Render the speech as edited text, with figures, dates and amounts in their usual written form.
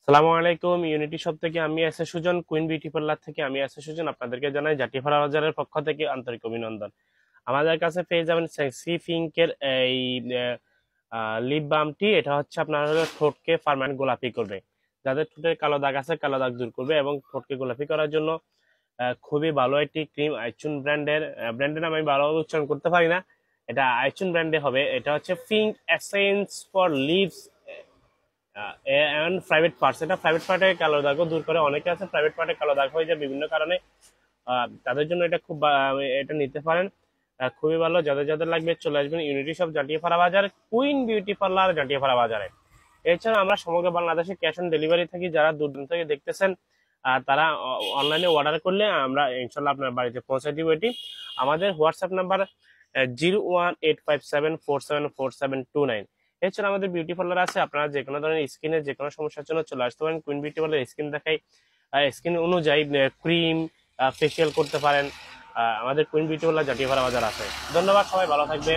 সালামু আলাইকুম। Unity shop থেকে আমি S A Sujan, queen beauty parlour থেকে আমি এস এ সুজন আপনাদেরকে জানাই জাটিপাড়া বাজারের পক্ষ থেকে আন্তরিক অভিনন্দন। আমাদের কাছে পেয়ে যাবেন সেক্সি পিঙ্কের এই লিপ বামটি। এটা হচ্ছে আপনার হলো ঠোঁটকে পার্মানেন্ট গোলাপি করবে। যাদের ঠোঁটে কালো দাগ আছে কালো দাগ দূর করবে এবং ঠোঁটকে গোলাপি করার জন্য খুবই ভালো একটি ক্রিম আইচুন ব্র্যান্ডের। ব্র্যান্ডের নাম আমি ভালোভাবে উচ্চারণ করতে পারি না, এটা আইচুন ব্র্যান্ডে হবে। এটা হচ্ছে pink essence for lips private parts. এটা প্রাইভেট পার্টে কালো দাগও দূর করে। অনেকে আছে প্রাইভেট পার্টে কালো দাগ হয়ে যায় বিভিন্ন কারণে, তাদের জন্য এটা খুব এটা নিতে পারেন। খুবই ভালো। যাদের যাদের লাগবে চলে আসবেন ইউনিটি শপ জাটিয়াপাড়া বাজার, কুইন বিউটি পার্লার জাটিয়াপাড়া বাজারে। এছাড়া আমরা সমগ্র বাংলাদেশে ক্যাশ অন ডেলিভারি থাকি। যারা দূর দূরান্ত থেকে দেখতেছেন তারা অনলাইনে অর্ডার করলে আমরা ইনশাল্লাহ আপনার বাড়িতে পৌঁছে দিব। এটি আমাদের হোয়াটসঅ্যাপ নাম্বার 0185747479। এছাড়া আমাদের বিউটি পার্লার আছে। আপনারা যে কোনো ধরনের স্কিনের যে কোনো সমস্যার জন্য চলে আসতে পারেন কুইন বিউটি পার্লার। স্কিন দেখাই, স্কিন অনুযায়ী ক্রিম ফেসিয়াল করতে পারেন। আমাদের কুইন বিউটি পার্লার জাটিয়াপাড়া বাজার আছে। ধন্যবাদ, সবাই ভালো থাকবে।